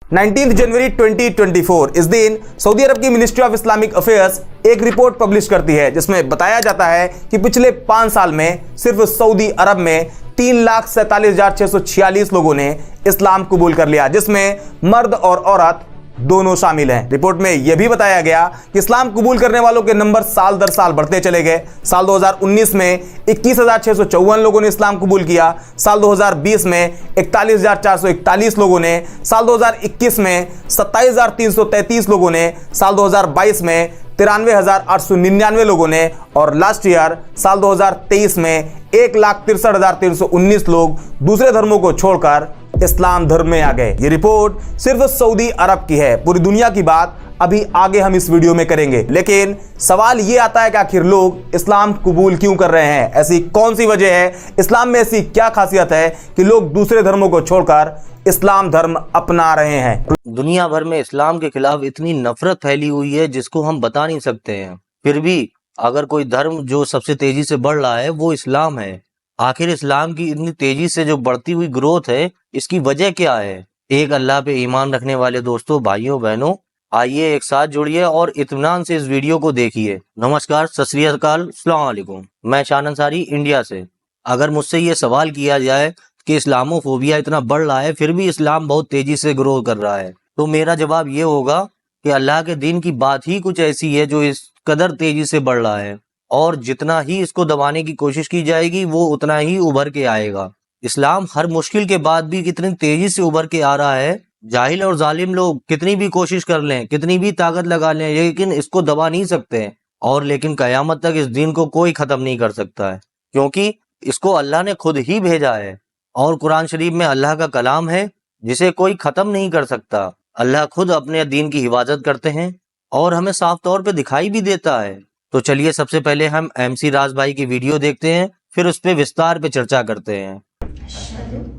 19 जनवरी 2024 इस दिन सऊदी अरब की मिनिस्ट्री ऑफ इस्लामिक अफेयर्स एक रिपोर्ट पब्लिश करती है जिसमें बताया जाता है कि पिछले 5 साल में सिर्फ सऊदी अरब में 3,47,646 लोगों ने इस्लाम कबूल कर लिया, जिसमें मर्द और औरत दोनों शामिल हैं। रिपोर्ट में यह भी बताया गया कि इस्लाम कबूल करने वालों के नंबर साल दर साल बढ़ते चले गए। साल 2019 में 21,654 लोगों ने इस्लाम कबूल किया, साल 2020 में 41,441 लोगों ने, साल 2021 में 27,333 लोगों ने, साल 2022 में 93,899 लोगों ने और लास्ट ईयर साल 2023 में 1,63,319 लोग दूसरे धर्मों को छोड़कर इस्लाम धर्म में आ गए। ये रिपोर्ट सिर्फ सऊदी अरब की है, पूरी दुनिया की बात अभी आगे हम इस वीडियो में करेंगे। लेकिन सवाल ये आता है कि आखिर लोग इस्लाम कबूल क्यों कर रहे हैं? ऐसी कौन सी वजह है? इस्लाम में ऐसी क्या खासियत है कि लोग दूसरे धर्मों को छोड़कर इस्लाम धर्म अपना रहे हैं? दुनिया भर में इस्लाम के खिलाफ इतनी नफरत फैली हुई है जिसको हम बता नहीं सकते हैं। फिर भी अगर कोई धर्म जो सबसे तेजी से बढ़ रहा है वो इस्लाम है। आखिर इस्लाम की इतनी तेजी से जो बढ़ती हुई ग्रोथ है, इसकी वजह क्या है? एक अल्लाह पे ईमान रखने वाले दोस्तों, भाइयों बहनों, आइए एक साथ जुड़िए और इत्मीनान से इस वीडियो को देखिए। नमस्कार, सत श्री अकाल, अस्सलाम वालेकुम। मैं शान अंसारी, इंडिया से। अगर मुझसे ये सवाल किया जाए कि इस्लामोफोबिया इतना बढ़ रहा है फिर भी इस्लाम बहुत तेजी से ग्रो कर रहा है, तो मेरा जवाब ये होगा कि अल्लाह के दीन की बात ही कुछ ऐसी है जो इस कदर तेजी से बढ़ रहा है और जितना ही इसको दबाने की कोशिश की जाएगी वो उतना ही उभर के आएगा। इस्लाम हर मुश्किल के बाद भी कितनी तेजी से उभर के आ रहा है। जाहिल और जालिम लोग कितनी भी कोशिश कर लें, कितनी भी ताकत लगा लें, लेकिन इसको दबा नहीं सकते। और लेकिन कयामत तक इस दीन को कोई खत्म नहीं कर सकता है, क्योंकि इसको अल्लाह ने खुद ही भेजा है और कुरान शरीफ में अल्लाह का कलाम है जिसे कोई खत्म नहीं कर सकता। अल्लाह खुद अपने दीन की हिफाजत करते हैं और हमें साफ तौर पे दिखाई भी देता है। तो चलिए सबसे पहले हम MC राज भाई की वीडियो देखते हैं, फिर उस पे विस्तार पे चर्चा करते हैं।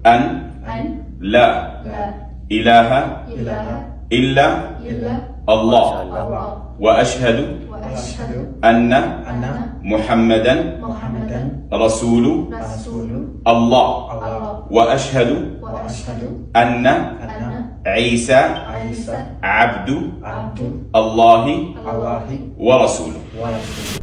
अन ला इलाहा इल्ला अल्लाह व अशहदु अन्ना मुहम्मदन रसूलु अल्लाह व अशहदु अन्ना ईसा अब्दु अल्लाहि व रसूलु।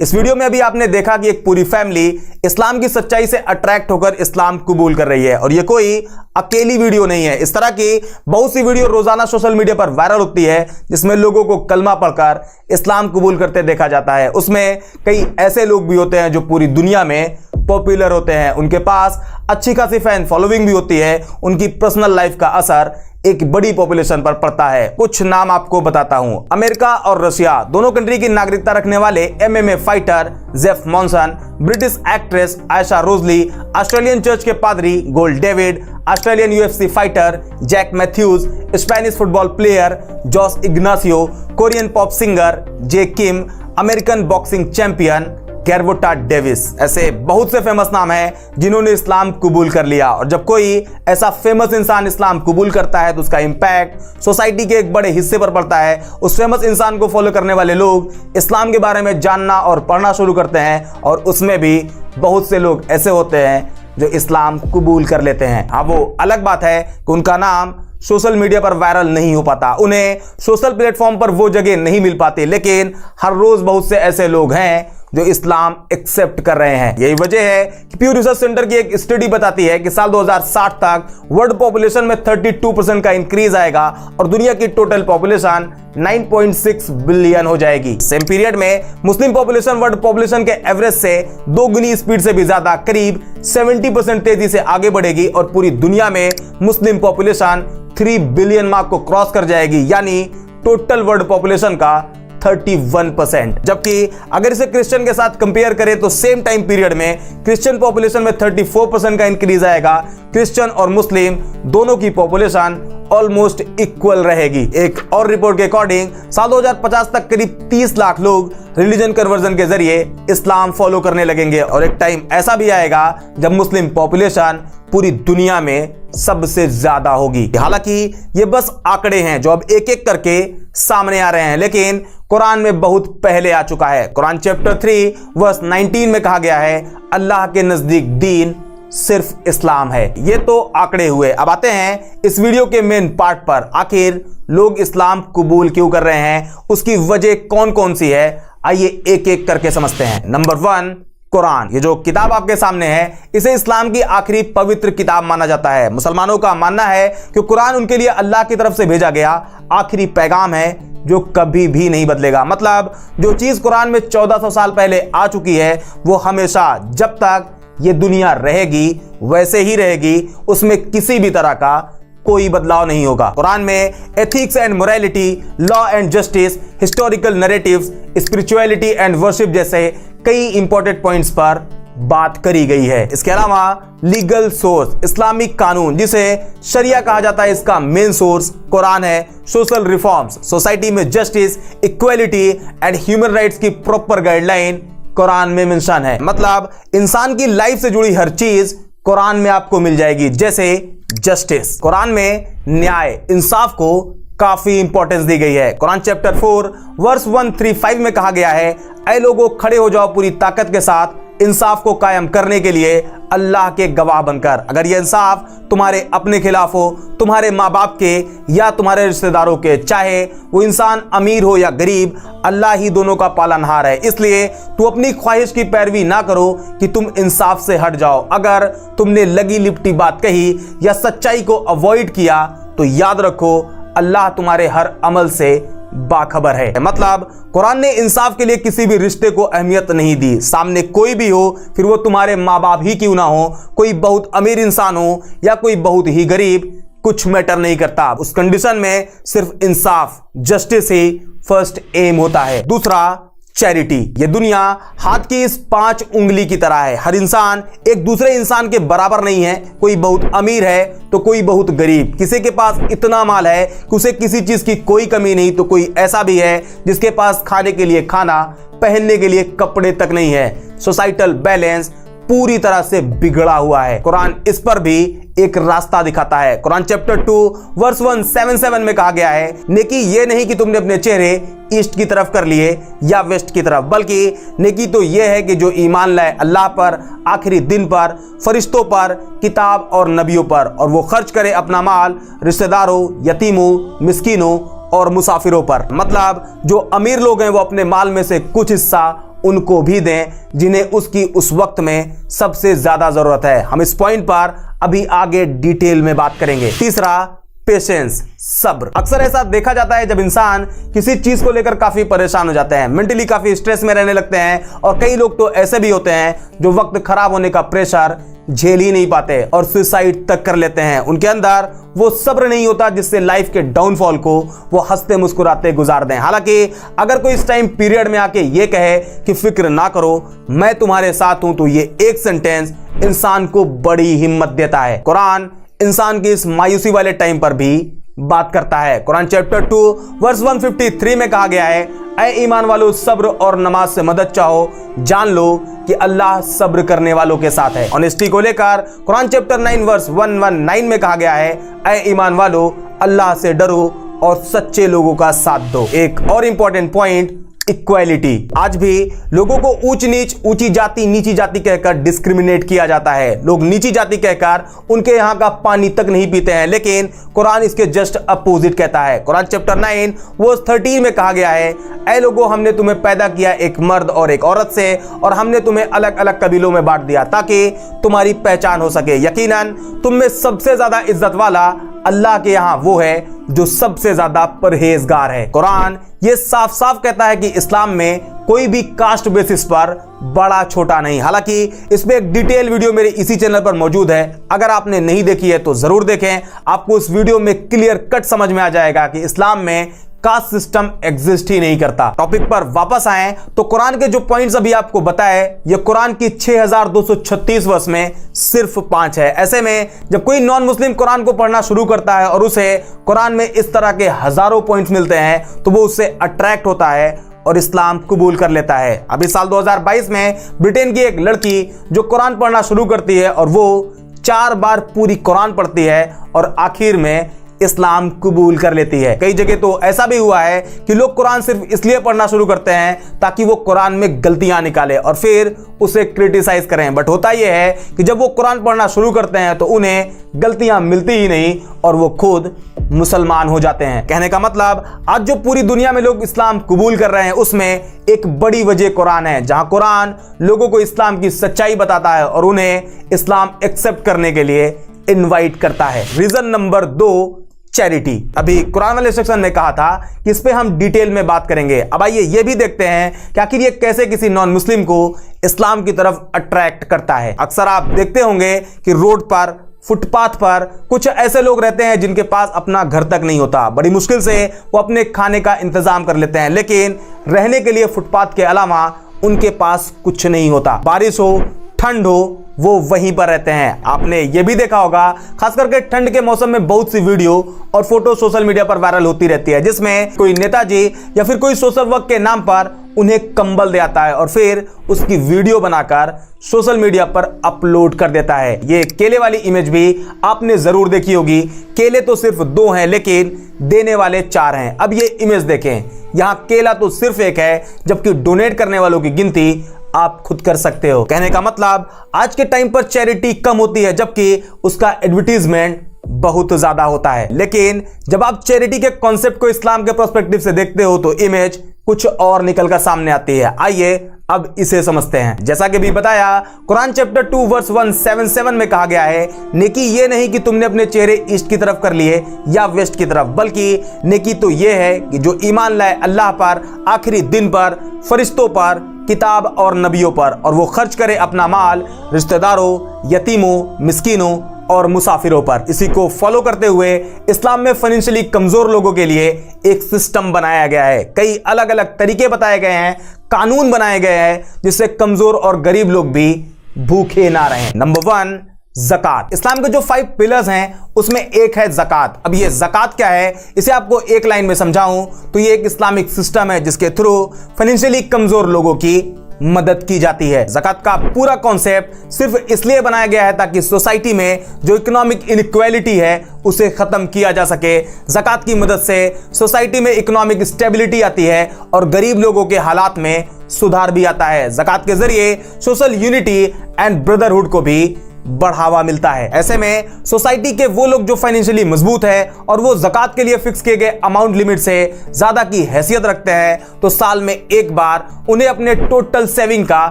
इस वीडियो में अभी आपने देखा कि एक पूरी फैमिली इस्लाम की सच्चाई से अट्रैक्ट होकर इस्लाम कबूल कर रही है और ये कोई अकेली वीडियो नहीं है। इस तरह की बहुत सी वीडियो रोजाना सोशल मीडिया पर वायरल होती है जिसमें लोगों को कलमा पढ़कर इस्लाम कबूल करते देखा जाता है। उसमें कई ऐसे लोग भी होते हैं जो पूरी दुनिया में पॉपुलर होते हैं, उनके पास अच्छी खासी फैन फॉलोइंग भी होती है, उनकी पर्सनल लाइफ का असर एक बड़ी पॉपुलेशन पर पड़ता है। कुछ नाम आपको बताता हूं। अमेरिका और रशिया दोनों कंट्री की नागरिकता रखने वाले MMA fighter Jeff Monson, British actress Aisha Rosalie, Australian church के पादरी Gold David, Australian UFC fighter Jack Matthews, Spanish football player Jose Ignacio, Korean pop singer J Kim, American boxing champion Gervonta Davis. ऐसे बहुत से famous नाम हैं जिन्होंने इस्लाम कबूल कर लिया। और जब कोई ऐसा फेमस इंसान इस्लाम कबूल करता है तो उसका इंपैक्ट सोसाइटी के एक बड़े हिस्से पर पड़ता है। उस फेमस इंसान को फॉलो करने वाले लोग इस्लाम के बारे में जानना और पढ़ना शुरू करते हैं और उसमें भी बहुत से लोग ऐसे होते हैं जो इस्लाम कबूल कर लेते हैं। हाँ, वो अलग बात है कि उनका नाम सोशल मीडिया पर वायरल नहीं हो पाता, उन्हें सोशल प्लेटफॉर्म पर वो जगह नहीं मिल पाती, लेकिन हर रोज बहुत से ऐसे लोग हैं जो इस्लाम एक्सेप्ट कर रहे हैं। यही वजह है कि प्यू रिसर्च सेंटर की एक स्टडी बताती है कि साल 2060 तक वर्ल्ड पॉपुलेशन में 32% का इंक्रीज आएगा और दुनिया की टोटल पॉपुलेशन 9.6 बिलियन हो जाएगी। सेम पीरियड में मुस्लिम पॉपुलेशन वर्ल्ड पॉपुलेशन के एवरेज से 2 गुनी स्पीड से भी ज्यादा, करीब 70% तेजी से आगे बढ़ेगी और पूरी दुनिया में मुस्लिम पॉपुलेशन 3 बिलियन मार्क को क्रॉस कर जाएगी, यानी टोटल वर्ल्ड पॉपुलेशन का 31%। जबकि अगर इसे क्रिश्चियन के साथ कंपेयर करें तो सेम टाइम पीरियड में क्रिश्चियन पॉपुलेशन में 34% का इंक्रीज आएगा। क्रिश्चियन और मुस्लिम दोनों की पॉपुलेशन ऑलमोस्ट इक्वल रहेगी। एक और रिपोर्ट के अकॉर्डिंग साल 2050 तक करीब 30 लाख लोग रिलीजन कन्वर्जन के जरिए इस्लाम फॉलो करने लगेंगे और एक टाइम ऐसा भी आएगा जब मुस्लिम पॉपुलेशन पूरी दुनिया में सबसे ज्यादा होगी। हालांकि ये बस आंकड़े हैं जो अब एक एक करके सामने आ रहे हैं, लेकिन कुरान में बहुत पहले आ चुका है। कुरान चैप्टर 3 वर्स 19 में कहा गया है, अल्लाह के नजदीक दीन सिर्फ इस्लाम है। ये तो आंकड़े हुए। अब आते हैं इस वीडियो के मेन पार्ट पर। आखिर लोग इस्लाम कबूल क्यों कर रहे हैं, उसकी वजह कौन कौन सी है, आइए एक एक करके समझते हैं। नंबर 1, कुरान। ये जो किताब आपके सामने है, इसे इस्लाम की आखिरी पवित्र किताब माना जाता है। मुसलमानों का मानना है कि कुरान उनके लिए अल्लाह की तरफ से भेजा गया आखिरी पैगाम है जो कभी भी नहीं बदलेगा। मतलब जो चीज कुरान में 1400 साल पहले आ चुकी है वो हमेशा, जब तक ये दुनिया रहेगी वैसे ही रहेगी, उसमें किसी भी तरह का कोई बदलाव नहीं होगा। कुरान में ethics and morality, law and justice, historical narratives, spirituality and worship जैसे कई इंपॉर्टेंट पॉइंट्स पर बात करी गई है। इसके अलावा लीगल सोर्स, इस्लामिक कानून जिसे शरिया कहा जाता है, इसका मेन सोर्स कुरान है। सोशल रिफॉर्म्स, सोसाइटी में justice, equality and human rights की प्रॉपर गाइडलाइन कुरान में मेंशन है। मतलब इंसान की लाइफ से जुड़ी हर चीज कुरान में आपको मिल जाएगी। जैसे जस्टिस, कुरान में न्याय, इंसाफ को काफी इंपॉर्टेंस दी गई है। कुरान चैप्टर 4 वर्स 135 में कहा गया है, ऐ लोगों खड़े हो जाओ पूरी ताकत के साथ इंसाफ को कायम करने के लिए अल्लाह के गवाह बनकर। अगर यह इंसाफ तुम्हारे अपने खिलाफ हो, तुम्हारे माँ बाप के या तुम्हारे रिश्तेदारों के, चाहे वो इंसान अमीर हो या गरीब, अल्लाह ही दोनों का पालनहार है। इसलिए तू अपनी ख्वाहिश की पैरवी ना करो कि तुम इंसाफ से हट जाओ। अगर तुमने लगी लिपटी बात कही या सच्चाई को अवॉइड किया तो याद रखो अल्लाह तुम्हारे हर अमल से बाखबर है। मतलब कुरान ने इंसाफ के लिए किसी भी रिश्ते को अहमियत नहीं दी। सामने कोई भी हो, फिर वो तुम्हारे माँ बाप ही क्यों ना हो, कोई बहुत अमीर इंसान हो या कोई बहुत ही गरीब, कुछ मैटर नहीं करता। उस कंडीशन में सिर्फ इंसाफ, जस्टिस ही फर्स्ट एम होता है। दूसरा, चैरिटी। ये दुनिया हाथ की इस 5 उंगली की तरह है। हर इंसान एक दूसरे इंसान के बराबर नहीं है। कोई बहुत अमीर है तो कोई बहुत गरीब। किसी के पास इतना माल है कि उसे किसी चीज की कोई कमी नहीं, तो कोई ऐसा भी है जिसके पास खाने के लिए खाना, पहनने के लिए कपड़े तक नहीं है। सोसाइटल बैलेंस पूरी तरह से बिगड़ा हुआ है। कुरान इस पर भी एक रास्ता दिखाता है। कुरान चैप्टर 2 वर्स 177 में कहा गया है, नेकी ये नहीं कि तुमने अपने चेहरे ईस्ट की तरफ कर लिए या वेस्ट की तरफ, बल्कि नेकी तो यह है कि जो ईमान लाए अल्लाह पर, आखिरी दिन पर, फरिश्तों पर, किताब और नबियों पर, और वो खर्च करे अपना माल रिश्तेदारों, यतीमों, मिस्कीनों और मुसाफिरों पर। मतलब जो अमीर लोग हैं वो अपने माल में से कुछ हिस्सा उनको भी दें जिन्हें उसकी उस वक्त में सबसे ज्यादा जरूरत है। हम इस पॉइंट पर अभी आगे डिटेल में बात करेंगे। तीसरा, पेशेंस, सब्र। अक्सर ऐसा देखा जाता है जब इंसान किसी चीज को लेकर काफी परेशान हो जाते हैं, मेंटली काफी स्ट्रेस में रहने लगते हैं, और कई लोग तो ऐसे भी होते हैं जो वक्त खराब होने का प्रेशर झेल ही नहीं पाते और सुसाइड तक कर लेते हैं। उनके अंदर वो सब्र नहीं होता जिससे लाइफ के डाउनफॉल को वो हंसते मुस्कुराते गुजार दें। हालांकि अगर कोई इस टाइम पीरियड में आके ये कहे कि फिक्र ना करो, मैं तुम्हारे साथ हूं, तो ये एक सेंटेंस इंसान को बड़ी हिम्मत देता है। कुरान इंसान की इस मायूसी वाले टाइम पर भी बात करता है। कुरान चैप्टर 2 वर्स 153 में कहा गया है, ऐ ईमान वालों सब्र और नमाज से मदद चाहो, जान लो कि अल्लाह सब्र करने वालों के साथ है। ऑनेस्टी को लेकर कुरान चैप्टर 9 वर्स 119 में कहा गया है, ऐ ईमान वालों अल्लाह से डरो और सच्चे लोगों का साथ दो। एक और इंपॉर्टेंट पॉइंट, इक्वालिटी। आज भी लोगों को ऊंच नीच, ऊंची जाति नीची जाति कहकर डिस्क्रिमिनेट किया जाता है। लोग नीची जाति कहकर उनके यहाँ का पानी तक नहीं पीते हैं, लेकिन कुरान इसके जस्ट अपोजिट कहता है। कुरान चैप्टर 9 वर्स 13 में कहा गया है, ऐ लोगों हमने तुम्हें पैदा किया एक मर्द और एक औरत से, और हमने तुम्हें अलग अलग कबीलों में बांट दिया ताकि तुम्हारी पहचान हो सके। यकीनन तुम में सबसे ज्यादा इज्जत वाला अल्लाह के यहाँ वो है जो सबसे ज्यादा परहेजगार है। कुरान ये साफ साफ कहता है कि इस्लाम में कोई भी कास्ट बेसिस पर बड़ा छोटा नहीं। हालांकि इसमें एक डिटेल वीडियो मेरे इसी चैनल पर मौजूद है, अगर आपने नहीं देखी है तो जरूर देखें। आपको उस वीडियो में क्लियर कट समझ में आ जाएगा कि इस्लाम में कास्ट सिस्टम एग्जिस्ट ही नहीं करता। टॉपिक पर वापस आए तो कुरान के जो पॉइंट्स अभी आपको बताए, ये कुरान की 6236 वर्ष में सिर्फ 5 है। ऐसे में जब कोई नॉन मुस्लिम कुरान को पढ़ना शुरू करता है और उसे कुरान में इस तरह के हजारों पॉइंट्स मिलते हैं तो वो उससे अट्रैक्ट होता है और इस्लाम कबूल कर लेता है। अभी साल 2022 में ब्रिटेन की एक लड़की जो कुरान पढ़ना शुरू करती है और वो 4 बार पूरी कुरान पढ़ती है और आखिर में इस्लाम कबूल कर लेती है। कई जगह तो ऐसा भी हुआ है कि लोग कुरान सिर्फ इसलिए पढ़ना शुरू करते हैं ताकि वो कुरान में गलतियां निकाले और फिर उसे क्रिटिसाइज करें। बट होता यह है कि जब वो कुरान पढ़ना शुरू करते हैं तो उन्हें गलतियां मिलती ही नहीं और वो खुद मुसलमान हो जाते हैं। कहने का मतलब आज जो पूरी दुनिया में लोग इस्लाम कबूल कर रहे हैं उसमें एक बड़ी वजह कुरान है, जहां कुरान लोगों को इस्लाम की सच्चाई बताता है और उन्हें इस्लाम एक्सेप्ट करने के लिए इनवाइट करता है। Reason number 2, charity. अभी कुरान वाले सेक्शन में कहा था कि इस पे हम डिटेल में बात करेंगे। अब आइए ये भी देखते हैं कि आखिर ये कैसे किसी नॉन मुस्लिम को इस्लाम की तरफ अट्रैक्ट करता है। अक्सर आप देखते होंगे कि रोड पर, फुटपाथ पर कुछ ऐसे लोग रहते हैं जिनके पास अपना घर तक नहीं होता। बड़ी मुश्किल से वो अपने खाने का इंतजाम कर लेते हैं, लेकिन रहने के लिए फुटपाथ के अलावा उनके पास कुछ नहीं होता। बारिश हो, ठंड हो, वो वहीं पर रहते हैं। आपने ये भी देखा होगा, खास करके ठंड के मौसम में बहुत सी वीडियो और फोटो सोशल मीडिया पर वायरल होती रहती है जिसमें कोई नेताजी या फिर कोई सोशल वर्क के नाम पर उन्हें कंबल दे आता है और फिर उसकी वीडियो बनाकर सोशल मीडिया पर अपलोड कर देता है। ये केले वाली इमेज भी आपने जरूर देखी होगी। केले तो सिर्फ 2 हैं लेकिन देने वाले 4 हैं। अब ये इमेज देखें, यहां केला तो सिर्फ 1 है जबकि डोनेट करने वालों की गिनती आप खुद कर सकते हो। कहने का मतलब आज के टाइम पर चैरिटी कम होती है जबकि उसका एडवर्टीजमेंट बहुत ज्यादा होता है। लेकिन जब आप चैरिटी के कॉन्सेप्ट को इस्लाम के पर्सपेक्टिव से देखते हो तो इमेज कुछ और निकलकर सामने आती है। आइए अब इसे समझते हैं। जैसा कि भी बताया, कुरान चैप्टर 2 वर्स 177 में कहा गया है, नेकी ये नहीं कि तुमने अपने चेहरे ईस्ट की तरफ कर लिए या वेस्ट की तरफ, बल्कि नेकी तो ये है कि जो ईमान लाए अल्लाह पर, आखिरी दिन पर, फरिश्तों पर, किताब और नबियों पर, और वो खर्च करे अपना माल रिश्तेदारों, यतीमों, मिस्कीनों और मुसाफिरों पर। इसी को फॉलो करते हुए इस्लाम में फाइनेंशियली कमजोर लोगों के लिए एक सिस्टम बनाया गया है। कई अलग अलग तरीके बताए गए हैं, कानून बनाए गए हैं जिससे कमजोर और गरीब लोग भी भूखे ना रहें। नंबर 1, ज़कात। इस्लाम के जो 5 पिलर्स हैं उसमें एक है ज़कात। अब ये ज़कात क्या है, इसे आपको एक लाइन में समझाऊं तो ये एक इस्लामिक सिस्टम है जिसके थ्रू फाइनेंशियली कमजोर लोगों की मदद की जाती है। ज़कात का पूरा कॉन्सेप्ट सिर्फ इसलिए बनाया गया है ताकि सोसाइटी में जो इकोनॉमिक इनइक्वालिटी है उसे खत्म किया जा सके। ज़कात की मदद से सोसाइटी में इकोनॉमिक स्टेबिलिटी आती है और गरीब लोगों के हालात में सुधार भी आता है। ज़कात के जरिए सोशल यूनिटी एंड ब्रदरहुड को भी बढ़ावा मिलता है। ऐसे में सोसाइटी के वो लोग जो फाइनेंशियली मजबूत है और वो ज़कात के लिए फिक्स किए गए अमाउंट लिमिट से ज्यादा की हैसियत रखते हैं तो साल में एक बार उन्हें अपने टोटल सेविंग का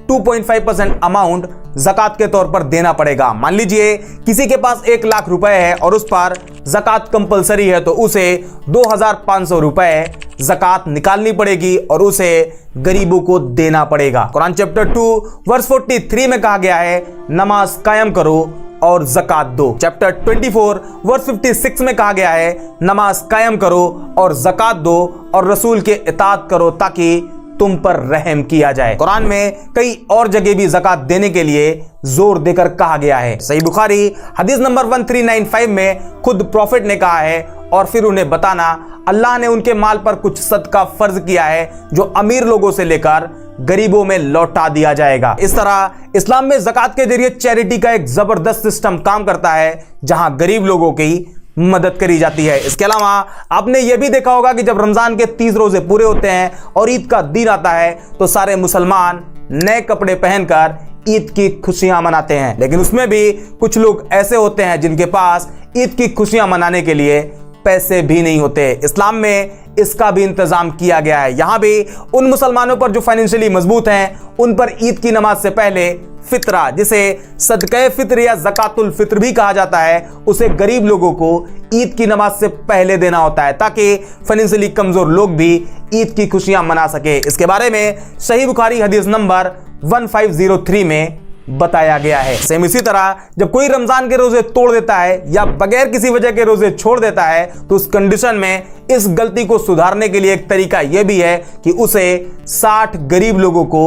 2.5% अमाउंट ज़कात के तौर पर देना पड़ेगा। मान लीजिए किसी के पास 1 लाख रुपए है और उस पर ज़कात कंपलसरी है तो उसे 2,500 रुपए ज़कात निकालनी पड़ेगी और उसे गरीबों को देना पड़ेगा। कुरान चैप्टर 2 वर्स 43 में कहा गया है, नमाज कायम करो और ज़कात दो। चैप्टर 24 वर्स 56 में कहा गया है, नमाज कायम करो और ज़कात दो और रसूल के इताअत करो ताकि तुम पर रहम किया जाए। कुरान में कई और जगह भी ज़कात देने के लिए जोर देकर कहा गया है। सही बुखारी हदीस नंबर 1395 में खुद प्रॉफिट ने कहा है, और फिर उन्हें बताना, अल्लाह ने उनके माल पर कुछ सदका फर्ज किया है जो अमीर लोगों से लेकर गरीबों में लौटा दिया जाएगा। इस तरह इस्लाम में ज़कात के जरिए चैरिटी का एक जबरदस्त सिस्टम काम करता है जहां गरीब लोगों की मदद करी जाती है। इसके अलावा आपने यह भी देखा होगा कि जब रमजान के 30 रोजे पूरे होते हैं और ईद का दिन आता है तो सारे मुसलमान नए कपड़े पहनकर ईद की खुशियां मनाते हैं। लेकिन उसमें भी कुछ लोग ऐसे होते हैं जिनके पास ईद की खुशियां मनाने के लिए पैसे भी नहीं होते। इस्लाम में इसका भी इंतजाम किया गया है। यहां भी उन मुसलमानों पर जो फाइनेंशियली मजबूत हैं उन पर ईद की नमाज से पहले फित्रा, जिसे सदक़े फित्र या ज़कातुल फित्र भी कहा जाता है, उसे गरीब लोगों को ईद की नमाज से पहले देना होता है ताकि फाइनेंशियली कमजोर लोग भी ईद की खुशियां मना सके। इसके बारे में सही बुखारी हदीस नंबर 1503 में बताया गया है। सेम इसी तरह जब कोई रमजान के रोजे तोड़ देता है या बगैर किसी वजह के रोजे छोड़ देता है तो उस कंडीशन में इस गलती को सुधारने के लिए एक तरीका यह भी है कि उसे 60 गरीब लोगों को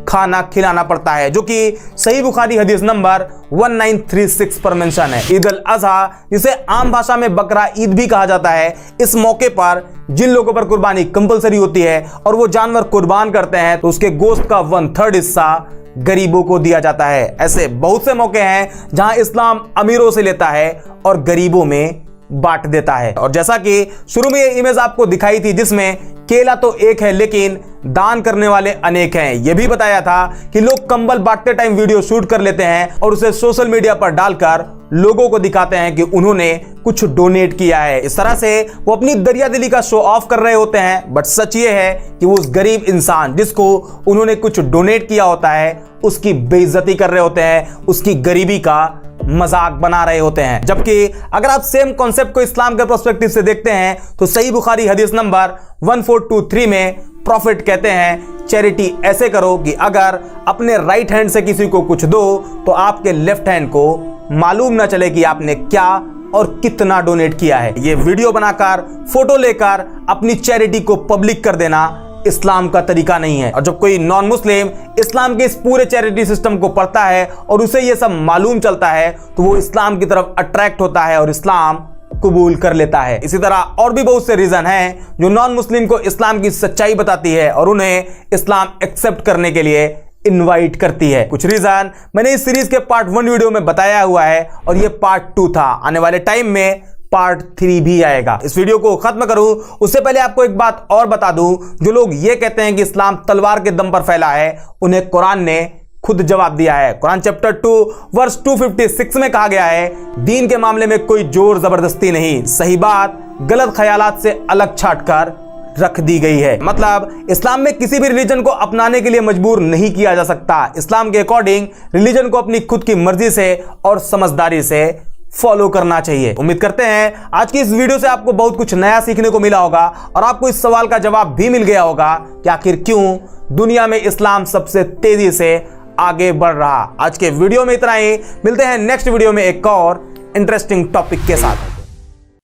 खाना खिलाना पड़ता है, जो कि सही बुखारी हदीस नंबर 1936 पर मेंशन है। ईद अल अज़हा, जिसे आम भाषा में बकरा ईद भी कहा जाता है, इस मौके पर जिन लोगों पर कुर्बानी कंपलसरी होती है और वो जानवर कुर्बान करते हैं तो उसके गोश्त का 1/3 हिस्सा गरीबों को दिया जाता है। ऐसे बहुत से मौके हैं जहां इस्लाम अमीरों से लेता है और गरीबों में बांट देता है। और जैसा कि शुरू में ये इमेज आपको दिखाई थी जिसमें केला तो एक है लेकिन दान करने वाले अनेक हैं, यह भी बताया था कि लोग कंबल बांटते टाइम वीडियो शूट कर लेते हैं और उसे सोशल मीडिया पर डालकर लोगों को दिखाते हैं कि उन्होंने कुछ डोनेट किया है। इस तरह से वो अपनी दरियादिली का शो ऑफ कर रहे होते हैं, बट सच ये है कि वो उस गरीब इंसान जिसको उन्होंने कुछ डोनेट किया होता है उसकी बेइज्जती कर रहे होते हैं, उसकी गरीबी का मजाक बना रहे होते हैं। जबकि अगर आप सेम कॉन्सेप्ट को इस्लाम के पर्सपेक्टिव से देखते हैं तो सही बुखारी हदीस नंबर 1423 में प्रॉफिट कहते हैं चैरिटी ऐसे करो कि अगर अपने राइट हैंड से किसी को कुछ दो तो आपके लेफ्ट हैंड को मालूम ना चले कि आपने क्या और कितना डोनेट किया है। ये वीडियो बनाकर फोटो लेकर अपनी चैरिटी को पब्लिक कर देना इस्लाम का तरीका नहीं है। और जब कोई नॉन मुस्लिम इस्लाम के इस पूरे चैरिटी सिस्टम को पढ़ता है और उसे ये सब मालूम चलता है तो वो इस्लाम की तरफ अट्रैक्ट होता है और इस्लाम कबूल कर लेता है। इसी तरह और भी बहुत से रीजन हैं जो नॉन मुस्लिम को इस्लाम की सच्चाई बताती है और उन्हें इस्लाम एक्सेप्ट करने के लिए इनवाइट करती है। कुछ रीजन मैंने इस सीरीज के पार्ट 1 वीडियो में बताया हुआ है और ये पार्ट 2 था। आने वाले टाइम में पार्ट 3 भी आएगा। इस वीडियो को खत्म करूं उससे पहले आपको एक बात और बता दूं, जो लोग ये कहते हैं कि इस्लाम तलवार के दम पर फैला है उन्हें कुरान ने खुद जवाब दिया है। कुरान चैप्टर 2 वर्स 256 में कहा गया है, दीन के मामले में कोई जोर जबरदस्ती नहीं, सही बात गलत ख्यालात से अलग छांटकर रख दी गई है। मतलब इस्लाम में किसी भी रिलीजन को अपनाने के लिए मजबूर नहीं किया जा सकता। इस्लाम के अकॉर्डिंग रिलीजन को अपनी खुद की मर्जी से और समझदारी से फॉलो करना चाहिए। उम्मीद करते हैं आज की इस वीडियो से आपको बहुत कुछ नया सीखने को मिला होगा और आपको इस सवाल का जवाब भी मिल गया होगा कि आखिर क्यों दुनिया में इस्लाम सबसे तेजी से आगे बढ़ रहा। आज के वीडियो में इतना ही, मिलते हैं नेक्स्ट वीडियो में एक और इंटरेस्टिंग टॉपिक के साथ।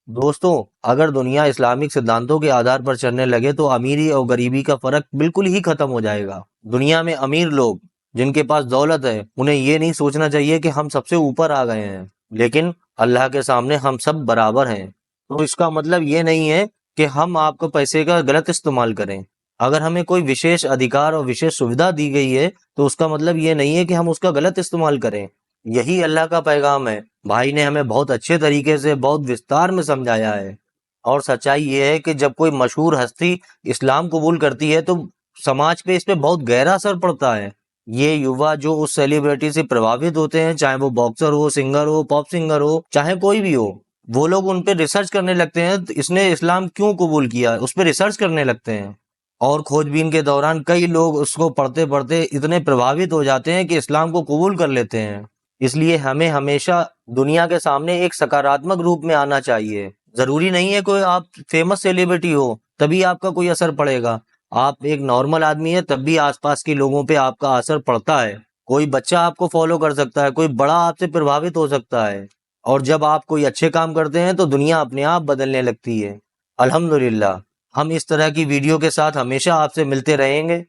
दोस्तों, अगर दुनिया इस्लामिक सिद्धांतों के आधार पर चलने लगे तो अमीरी और गरीबी का फर्क बिल्कुल ही खत्म हो जाएगा। दुनिया में अमीर लोग जिनके पास दौलत है उन्हें ये नहीं सोचना चाहिए कि हम सबसे ऊपर आ गए हैं, लेकिन अल्लाह के सामने हम सब बराबर हैं। तो इसका मतलब ये नहीं है कि हम आपको पैसे का गलत इस्तेमाल करें। अगर हमें कोई विशेष अधिकार और विशेष सुविधा दी गई है तो उसका मतलब ये नहीं है कि हम उसका गलत इस्तेमाल करें। यही अल्लाह का पैगाम है। भाई ने हमें बहुत अच्छे तरीके से बहुत विस्तार में समझाया है। और सच्चाई ये है कि जब कोई मशहूर हस्ती इस्लाम कबूल करती है तो समाज पे इस पे बहुत गहरा असर पड़ता है। ये युवा जो उस सेलिब्रिटी से प्रभावित होते हैं, चाहे वो बॉक्सर हो, सिंगर हो, पॉप सिंगर हो, चाहे कोई भी हो, वो लोग उन पे रिसर्च करने लगते हैं, इसने इस्लाम क्यों कबूल किया, उस पर रिसर्च करने लगते हैं। और खोजबीन के दौरान कई लोग उसको पढ़ते पढ़ते इतने प्रभावित हो जाते हैं कि इस्लाम को कबूल कर लेते हैं। इसलिए हमें हमेशा दुनिया के सामने एक सकारात्मक रूप में आना चाहिए। जरूरी नहीं है कोई आप फेमस सेलिब्रिटी हो तभी आपका कोई असर पड़ेगा। आप एक नॉर्मल आदमी है तब भी आसपास के लोगों पे आपका असर पड़ता है। कोई बच्चा आपको फॉलो कर सकता है, कोई बड़ा आपसे प्रभावित हो सकता है। और जब आप कोई अच्छे काम करते हैं तो दुनिया अपने आप बदलने लगती है। अल्हम्दुलिल्लाह, हम इस तरह की वीडियो के साथ हमेशा आपसे मिलते रहेंगे।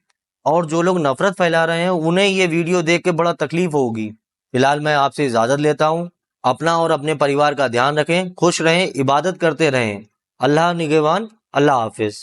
और जो लोग नफरत फैला रहे हैं उन्हें ये वीडियो देख के बड़ा तकलीफ होगी। फिलहाल मैं आपसे इजाजत लेता हूँ। अपना और अपने परिवार का ध्यान रखें, खुश रहें, इबादत करते रहें। अल्लाह निगहबान, अल्लाह हाफिज।